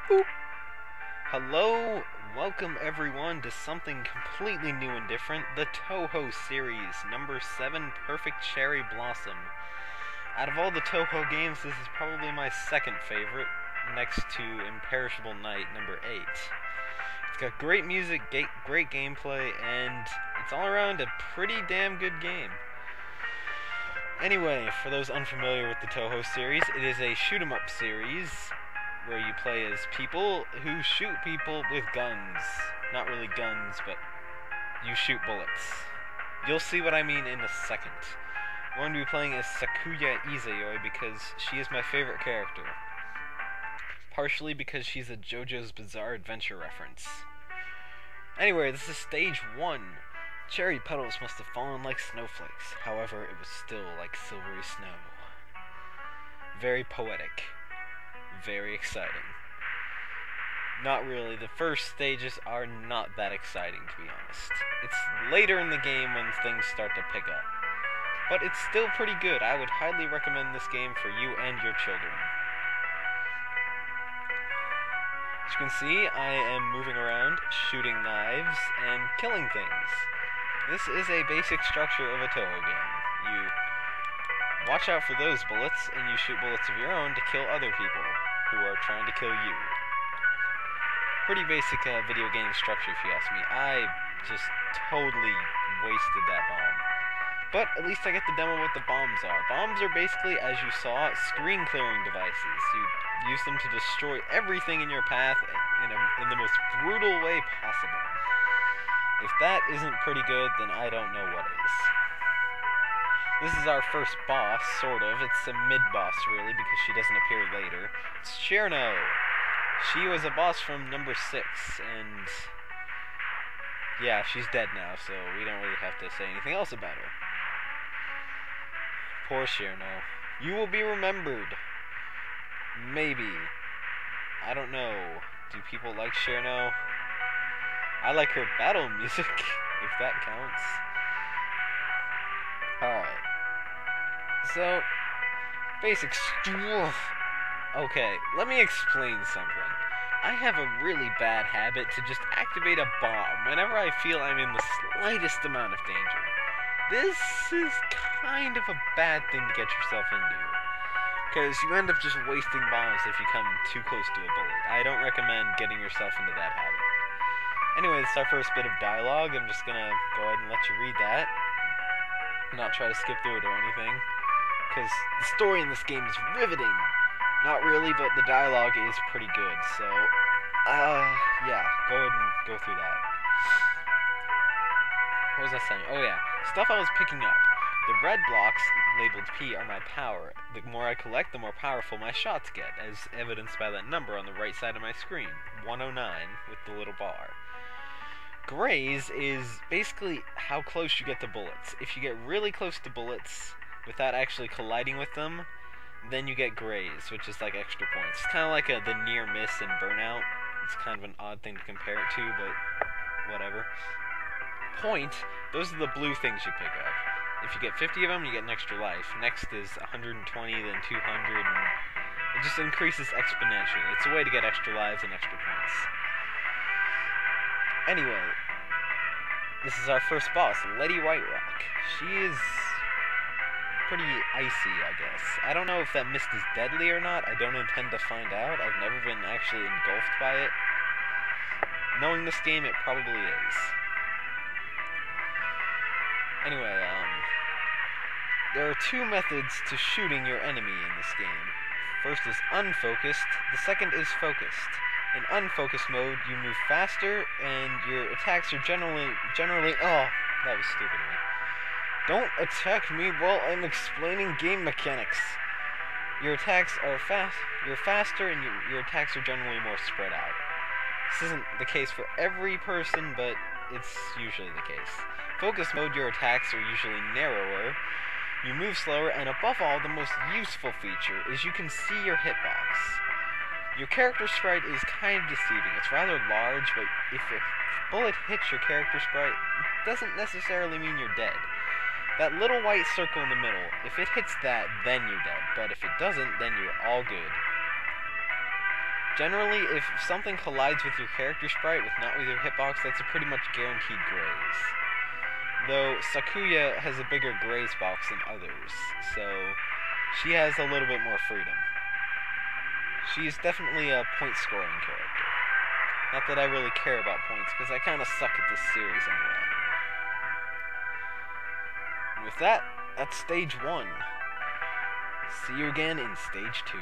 Boop. Hello, welcome everyone to something completely new and different, the Touhou series, number 7, Perfect Cherry Blossom. Out of all the Touhou games, this is probably my second favorite, next to Imperishable Night, number 8. It's got great music, great gameplay, and it's all around a pretty damn good game. Anyway, for those unfamiliar with the Touhou series, it is a shoot-'em-up series where you play as people who shoot people with guns. Not really guns, but you shoot bullets. You'll see what I mean in a second. I'm going to be playing as Sakuya Izayoi because she is my favorite character. Partially because she's a JoJo's Bizarre Adventure reference. Anyway, this is stage 1. Cherry petals must have fallen like snowflakes. However, it was still like silvery snow. Very poetic. Very exciting. Not really. The first stages are not that exciting, to be honest. It's later in the game when things start to pick up. But it's still pretty good. I would highly recommend this game for you and your children. As you can see, I am moving around, shooting knives, and killing things. This is a basic structure of a Touhou game. You watch out for those bullets, and you shoot bullets of your own to kill other people who are trying to kill you. Pretty basic video game structure, if you ask me. I just totally wasted that bomb. But at least I get to demo what the bombs are. Bombs are basically, as you saw, screen-clearing devices. You use them to destroy everything in your path in the most brutal way possible. If that isn't pretty good, then I don't know what is. This is our first boss, sort of. It's a mid-boss, really, because she doesn't appear later. It's Cherno. She was a boss from number 6, and yeah, she's dead now, so we don't really have to say anything else about her. Poor Cherno. You will be remembered. Maybe. I don't know. Do people like Cherno? I like her battle music, if that counts. Alright. So, basic stuff. Okay, let me explain something. I have a really bad habit to just activate a bomb whenever I feel I'm in the slightest amount of danger. This is kind of a bad thing to get yourself into, because you end up just wasting bombs if you come too close to a bullet. I don't recommend getting yourself into that habit. Anyway, this is our first bit of dialogue. I'm just gonna go ahead and let you read that. Not try to skip through it or anything, because the story in this game is riveting. Not really, but the dialogue is pretty good, so yeah, go ahead and go through that. What was I saying? Oh yeah, stuff I was picking up. The red blocks, labeled P, are my power. The more I collect, the more powerful my shots get, as evidenced by that number on the right side of my screen, 109, with the little bar. Grays is basically how close you get to bullets. If you get really close to bullets without actually colliding with them, then you get grays, which is like extra points. It's kind of like the near miss in Burnout. It's kind of an odd thing to compare it to, but whatever. Point, those are the blue things you pick up. If you get 50 of them, you get an extra life. Next is 120, then 200, and it just increases exponentially. It's a way to get extra lives and extra points. Anyway, this is our first boss, Lady Whiterock. She is pretty icy, I guess. I don't know if that mist is deadly or not. I don't intend to find out. I've never been actually engulfed by it. Knowing this game, it probably is. Anyway, there are two methods to shooting your enemy in this game. First is unfocused, the second is focused. In unfocused mode, you move faster, and your attacks are generally, oh, that was stupid of me. Don't attack me while I'm explaining game mechanics. Your attacks are you're faster, and your attacks are generally more spread out. This isn't the case for every person, but it's usually the case. Focus mode, your attacks are usually narrower, you move slower, and above all, the most useful feature is you can see your hitbox. Your character sprite is kind of deceiving. It's rather large, but if a bullet hits your character sprite, it doesn't necessarily mean you're dead. That little white circle in the middle, if it hits that, then you're dead. But if it doesn't, then you're all good. Generally, if something collides with your character sprite, not with your hitbox, that's a pretty much guaranteed graze. Though Sakuya has a bigger graze box than others, so she has a little bit more freedom. She's definitely a point-scoring character. Not that I really care about points, because I kind of suck at this series anyway. And with that, that's stage 1. See you again in stage 2.